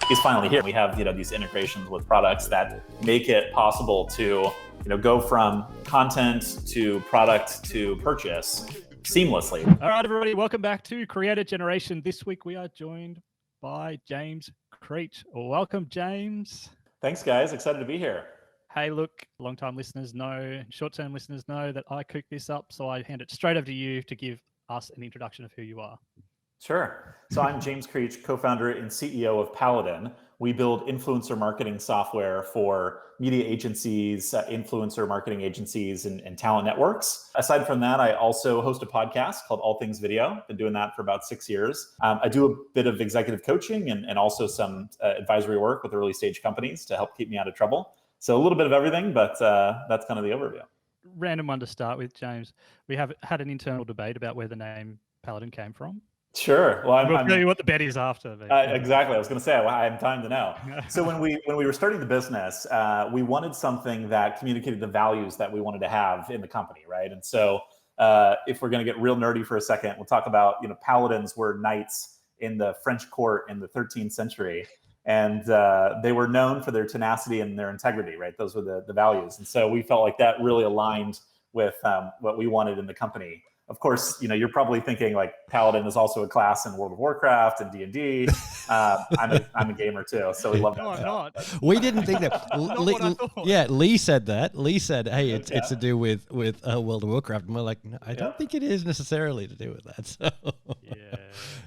He's finally here. We have, these integrations with products that make it possible to, go from content to product to purchase seamlessly. All right, everybody, welcome back to Creator Generation. This week we are joined by James Creech. Welcome, James. Thanks, guys. Excited to be here. Hey, look, long-time listeners know, short-term listeners know that I cooked this up, so I hand it straight over to you to give us an introduction of who you are. Sure. So I'm James Creech, co-founder and CEO of Paladin. We build influencer marketing software for media agencies, influencer marketing agencies, and talent networks. Aside from that, I also host a podcast called All Things Video. Been doing that for about 6 years. I do a bit of executive coaching and also some advisory work with early stage companies to help keep me out of trouble. So a little bit of everything, but that's kind of the overview. Random one to start with, James. We have had an internal debate about where the name Paladin came from. Sure. Well, we'll tell you what the bet is after. Exactly. I was going to say, I have time to know. So when we were starting the business, we wanted something that communicated the values that we wanted to have in the company, right? And so if we're going to get real nerdy for a second, we'll talk about, paladins were knights in the French court in the 13th century. And they were known for their tenacity and their integrity, right? Those were the values. And so we felt like that really aligned with what we wanted in the company. Of course, you're probably thinking like Paladin is also a class in World of Warcraft and D&D. I'm a gamer too, so we love that. No, I'm not. We didn't think that. Yeah, Lee said that. Lee said, "Hey, it's to do with World of Warcraft," and we're like, "No, I don't think it is necessarily to do with that."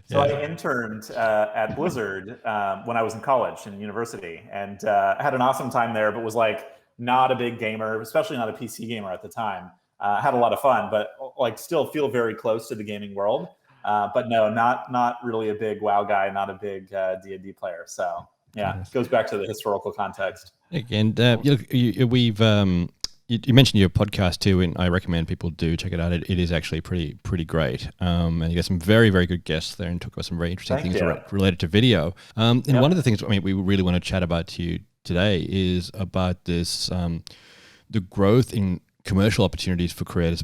So I interned at Blizzard when I was in college and university, and had an awesome time there, but was like not a big gamer, especially not a PC gamer at the time. Had a lot of fun, but like still feel very close to the gaming world. But no, not really a big WoW guy, not a big D&D player. So yeah, it goes back to the historical context. And we've you mentioned your podcast too, and I recommend people do check it out. It is actually pretty great. And you got some very, very good guests there and talk about some very interesting things related to video. And one of the things we really want to chat about to you today is about this the growth in commercial opportunities for creators,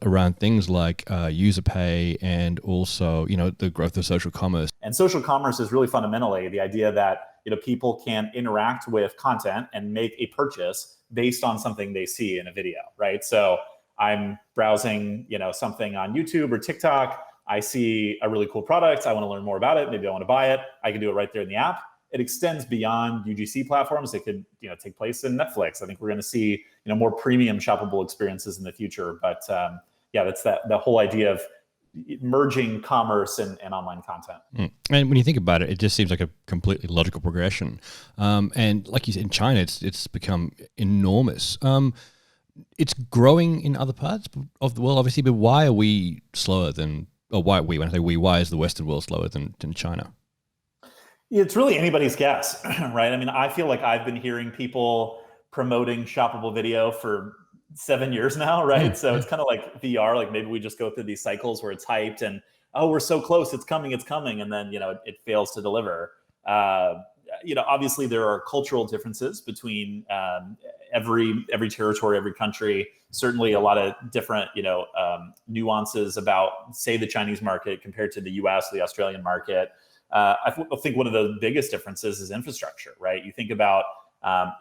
around things like user pay and also, the growth of social commerce. And social commerce is really fundamentally the idea that, people can interact with content and make a purchase based on something they see in a video, right? So I'm browsing, something on YouTube or TikTok. I see a really cool product. I want to learn more about it. Maybe I want to buy it. I can do it right there in the app. It extends beyond UGC platforms. It could, take place in Netflix. I think we're going to see, more premium shoppable experiences in the future. But that's the whole idea of merging commerce and online content. And when you think about it, it just seems like a completely logical progression. And like you said, in China, it's become enormous. It's growing in other parts of the world, obviously. But why are we slower than? Or why is the Western world slower than China? It's really anybody's guess, right? I mean, I feel like I've been hearing people promoting shoppable video for 7 years now, right? So it's kind of like VR, like maybe we just go through these cycles where it's hyped and, oh, we're so close, it's coming. And then, it fails to deliver. Obviously there are cultural differences between every territory, every country, certainly a lot of different, nuances about, say, the Chinese market compared to the US, the Australian market. I think one of the biggest differences is infrastructure, right? You think about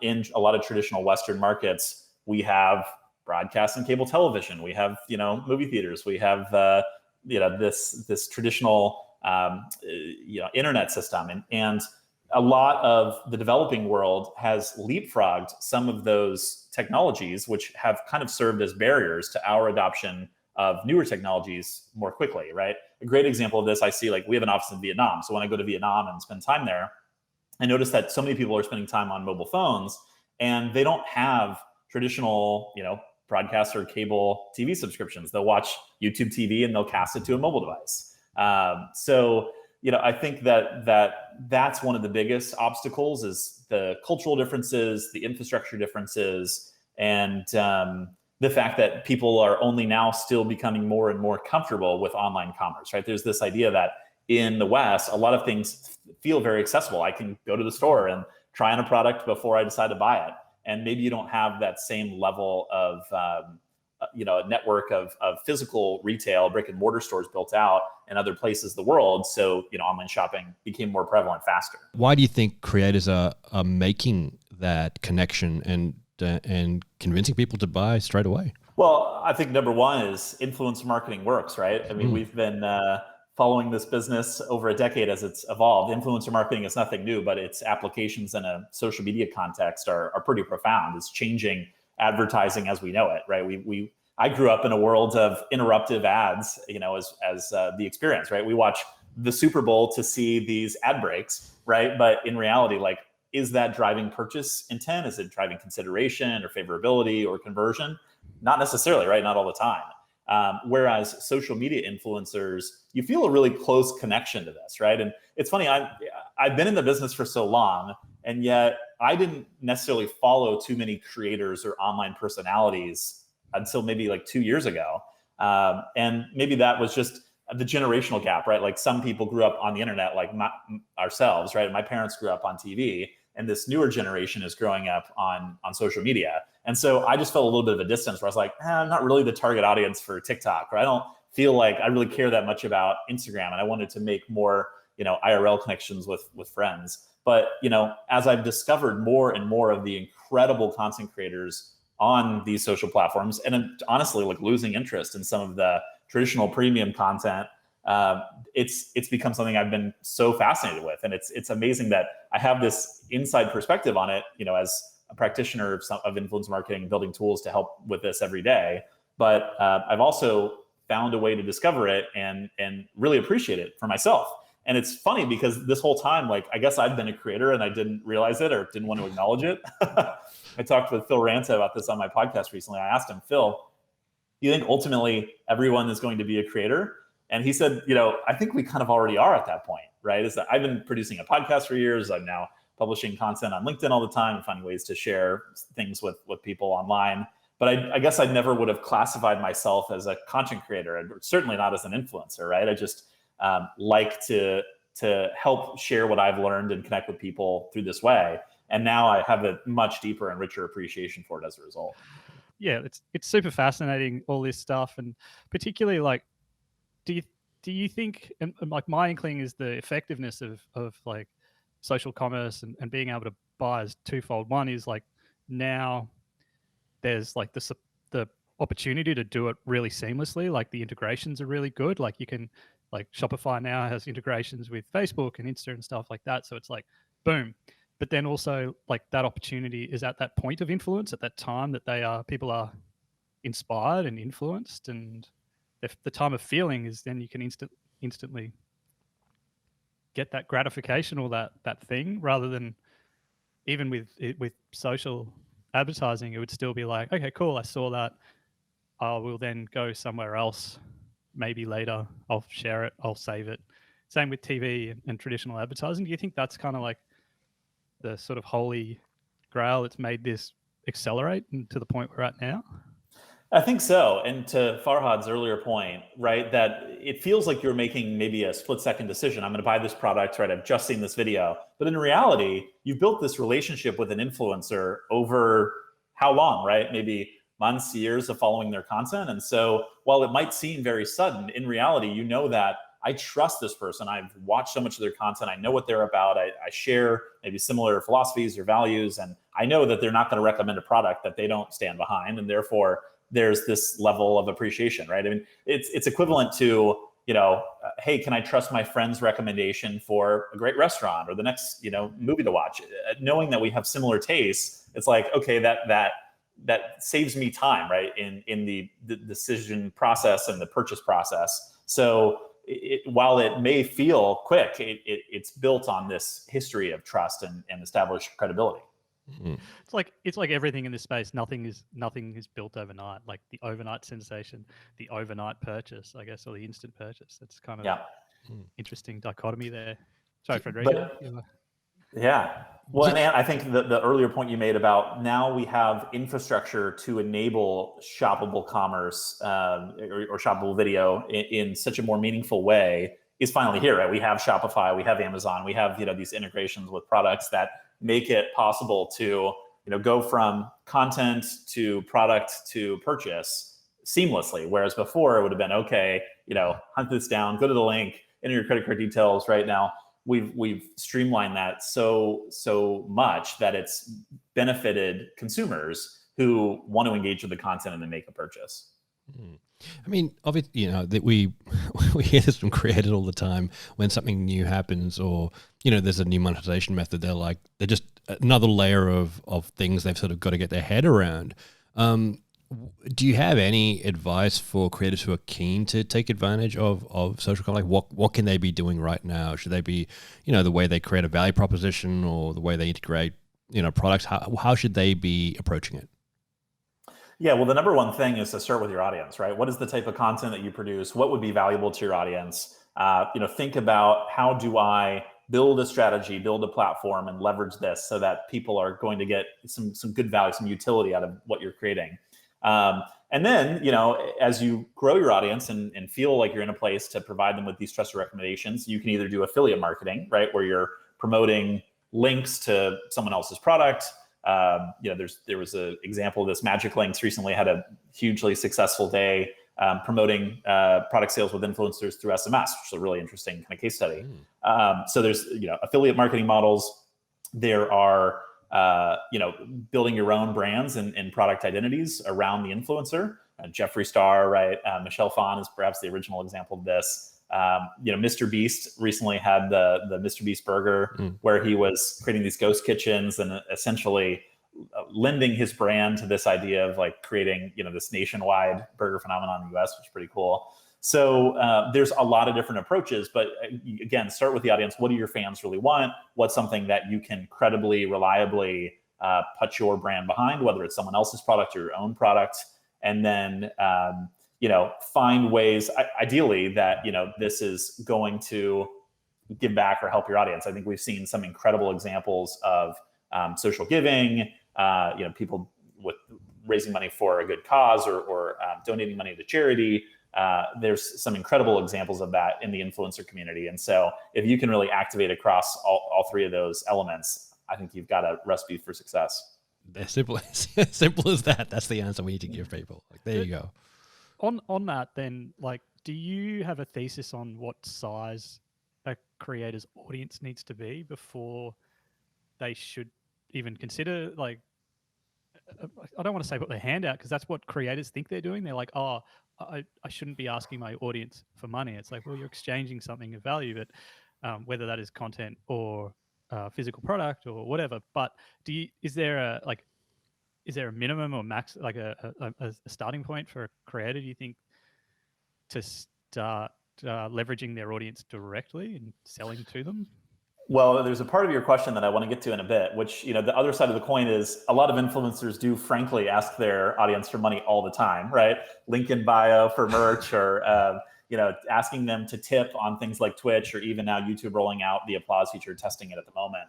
in a lot of traditional Western markets, we have broadcast and cable television, we have movie theaters, we have this traditional internet system, and a lot of the developing world has leapfrogged some of those technologies, which have kind of served as barriers to our adoption of newer technologies more quickly, right? A great example of this, I see, like we have an office in Vietnam. So when I go to Vietnam and spend time there, I notice that so many people are spending time on mobile phones and they don't have traditional, broadcast or cable TV subscriptions. They'll watch YouTube TV and they'll cast it to a mobile device. I think that's one of the biggest obstacles is the cultural differences, the infrastructure differences, and the fact that people are only now still becoming more and more comfortable with online commerce, right? There's this idea that in the West, a lot of things feel very accessible. I can go to the store and try on a product before I decide to buy it. And maybe you don't have that same level of a network of physical retail, brick and mortar stores built out in other places of the world. So, online shopping became more prevalent faster. Why do you think creators are making that connection and convincing people to buy straight away? Well, I think number one is influencer marketing works, right? I mean, we've been following this business over a decade as it's evolved. Influencer marketing is nothing new, but its applications in a social media context are pretty profound. It's changing advertising as we know it, right? I grew up in a world of interruptive ads, as the experience, right? We watch the Super Bowl to see these ad breaks, right? But in reality, like, is that driving purchase intent? Is it driving consideration or favorability or conversion? Not necessarily, right? Not all the time. Whereas social media influencers, you feel a really close connection to this, right? And it's funny, I've been in the business for so long, and yet I didn't necessarily follow too many creators or online personalities until maybe like 2 years ago. And maybe that was just the generational gap, right? Like some people grew up on the internet, like ourselves, right? My parents grew up on TV, and this newer generation is growing up on social media. And so I just felt a little bit of a distance where I was like, I'm not really the target audience for TikTok, or I don't feel like I really care that much about Instagram. And I wanted to make more, IRL connections with friends. But, as I've discovered more and more of the incredible content creators on these social platforms, and honestly, like losing interest in some of the traditional premium content, it's become something I've been so fascinated with. And it's amazing that I have this inside perspective on it, as a practitioner of influence marketing, building tools to help with this every day. But I've also found a way to discover it and really appreciate it for myself. And it's funny because this whole time, like, I guess I've been a creator and I didn't realize it or didn't want to acknowledge it. I talked with Phil Ranta about this on my podcast recently. I asked him, Phil, do you think ultimately everyone is going to be a creator? And he said, I think we kind of already are at that point, right? Is that I've been producing a podcast for years. I'm now publishing content on LinkedIn all the time and finding ways to share things with people online. But I guess I never would have classified myself as a content creator, and certainly not as an influencer, right? I just like to help share what I've learned and connect with people through this way. And now I have a much deeper and richer appreciation for it as a result. Yeah, it's super fascinating, all this stuff, and particularly like, do you think, and like my inkling is the effectiveness of like social commerce and being able to buy is twofold. One is like now there's like the opportunity to do it really seamlessly. Like the integrations are really good. Like you can, like Shopify now has integrations with Facebook and Insta and stuff like that. So it's like, boom. But then also like that opportunity is at that point of influence, at that time that people are inspired and influenced, and the time of feeling is then you can instantly get that gratification or that thing, rather than even with social advertising, it would still be like, okay, cool, I saw that. I will then go somewhere else. Maybe later I'll share it, I'll save it. Same with TV and traditional advertising. Do you think that's kind of like the sort of holy grail that's made this accelerate to the point we're at now? I think so. And to Farhad's earlier point, right, that it feels like you're making maybe a split-second decision. I'm going to buy this product, right? I've just seen this video. But in reality, you've built this relationship with an influencer over how long, right? Maybe months, years of following their content. And so while it might seem very sudden, in reality, you know that I trust this person. I've watched so much of their content. I know what they're about. I share maybe similar philosophies or values. And I know that they're not going to recommend a product that they don't stand behind. And therefore, there's this level of appreciation, right? I mean, it's equivalent to, hey, can I trust my friend's recommendation for a great restaurant or the next, movie to watch? Knowing that we have similar tastes, it's like, okay, that saves me time, right? In the decision process and the purchase process. So while it may feel quick, it's built on this history of trust and established credibility. Mm-hmm. It's like everything in this space. Nothing is built overnight. Like the overnight sensation, the overnight purchase, I guess, or the instant purchase. That's kind of interesting dichotomy there. Sorry, Frederica. Yeah. Well, and I think the earlier point you made about now we have infrastructure to enable shoppable commerce or shoppable video in such a more meaningful way is finally here, right? We have Shopify, we have Amazon, we have these integrations with products that make it possible to go from content to product to purchase seamlessly. Whereas before it would have been, okay, hunt this down, go to the link, enter your credit card details. Right now, we've streamlined that so much that it's benefited consumers who want to engage with the content and then make a purchase. I mean, obviously, that we hear this from creators all the time when something new happens, or there's a new monetization method. They're just another layer of things they've sort of got to get their head around. Do you have any advice for creators who are keen to take advantage of social commerce? Like what can they be doing right now? Should they be, the way they create a value proposition or the way they integrate, products? How should they be approaching it? Yeah, well, the number one thing is to start with your audience, right? What is the type of content that you produce? What would be valuable to your audience? Think about, how do I build a strategy, build a platform, and leverage this so that people are going to get some good value, some utility out of what you're creating. And then, as you grow your audience and feel like you're in a place to provide them with these trusted recommendations, you can either do affiliate marketing, right, where you're promoting links to someone else's product. There was an example of this. Magic Links recently had a hugely successful day promoting product sales with influencers through SMS, which is a really interesting kind of case study. So there's affiliate marketing models. There are building your own brands and product identities around the influencer. Jeffree Star, right? Michelle Phan is perhaps the original example of this. Mr. Beast recently had the Mr. Beast burger where he was creating these ghost kitchens and essentially lending his brand to this idea of like creating, this nationwide burger phenomenon in the US, which is pretty cool. So there's a lot of different approaches, but again, start with the audience. What do your fans really want? What's something that you can credibly, reliably put your brand behind, whether it's someone else's product or your own product, and then find ways, ideally, that this is going to give back or help your audience. I think we've seen some incredible examples of social giving, people with raising money for a good cause or donating money to charity. There's some incredible examples of that in the influencer community. And so if you can really activate across all three of those elements, I think you've got a recipe for success. As simple as that. That's the answer we need to give people. Like, there you go. On that, then, like, do you have a thesis on what size a creator's audience needs to be before they should even consider, like, I don't want to say put their hand out, because that's what creators think they're doing. They're like, oh, I shouldn't be asking my audience for money. It's like, well, you're exchanging something of value, but whether that is content or physical product or whatever. But is there a minimum or max, like a starting point for a creator, do you think, to start leveraging their audience directly and selling to them? Well, there's a part of your question that I want to get to in a bit, which, the other side of the coin is a lot of influencers do frankly ask their audience for money all the time, right? Link in bio for merch or, asking them to tip on things like Twitch, or even now YouTube rolling out the applause feature, testing it at the moment.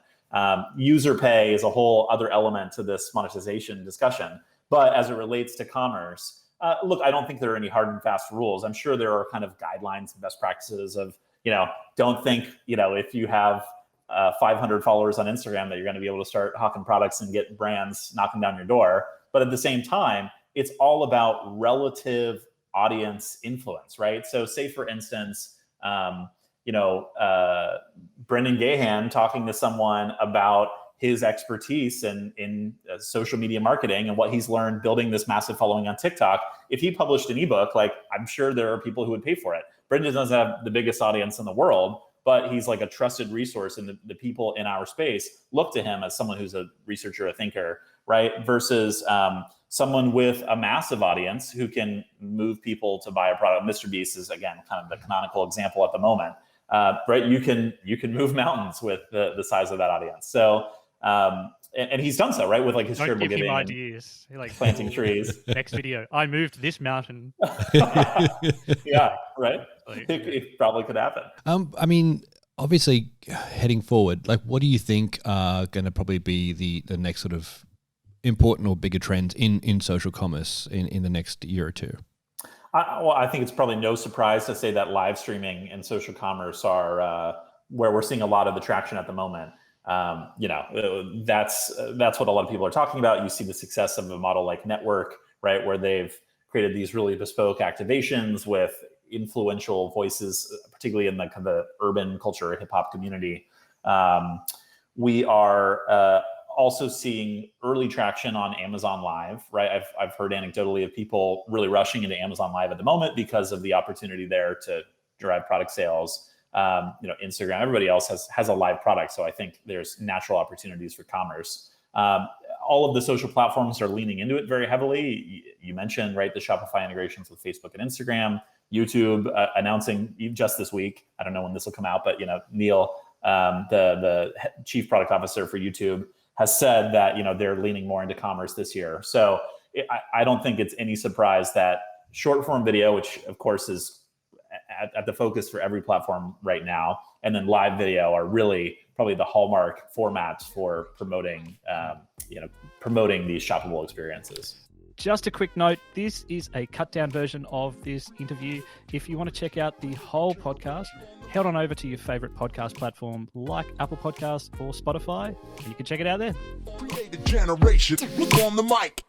User pay is a whole other element to this monetization discussion. But as it relates to commerce, look, I don't think there are any hard and fast rules. I'm sure there are kind of guidelines and best practices of, don't think, if you have 500 followers on Instagram that you're going to be able to start hawking products and get brands knocking down your door. But at the same time, it's all about relative audience influence, right? So say, for instance, Brendan Gahan talking to someone about his expertise in social media marketing and what he's learned building this massive following on TikTok. If he published an ebook, like, I'm sure there are people who would pay for it. Brendan doesn't have the biggest audience in the world, but he's like a trusted resource, and the people in our space look to him as someone who's a researcher, a thinker, right? Versus someone with a massive audience who can move people to buy a product. Mr. Beast is, again, kind of the canonical example at the moment, right? You can move mountains with the size of that audience. So, and he's done so, right? With like his charitable giving, ideas, like planting trees. Next video, I moved this mountain. Yeah, right. It probably could happen. I mean, obviously, heading forward, like, what do you think are going to probably be the next sort of important or bigger trends in social commerce in the next year or two? I think it's probably no surprise to say that live streaming and social commerce are where we're seeing a lot of the traction at the moment. That's what a lot of people are talking about. You see the success of a model like Network, right, where they've created these really bespoke activations with influential voices, particularly in the kind of urban culture, hip hop community. We are also seeing early traction on Amazon Live, right? I've heard anecdotally of people really rushing into Amazon Live at the moment because of the opportunity there to drive product sales. Instagram, everybody else has a live product, so I think there's natural opportunities for commerce. All of the social platforms are leaning into it very heavily. You mentioned, right, the Shopify integrations with Facebook and Instagram. YouTube announcing just this week, I don't know when this will come out, but Neil, the chief product officer for YouTube, has said that they're leaning more into commerce this year. So I don't think it's any surprise that short form video, which of course is at the focus for every platform right now, and then live video are really probably the hallmark formats for promoting these shoppable experiences. Just a quick note, this is a cut down version of this interview. If you want to check out the whole podcast, head on over to your favorite podcast platform like Apple Podcasts or Spotify, and you can check it out there. Create a generation. Look on the mic.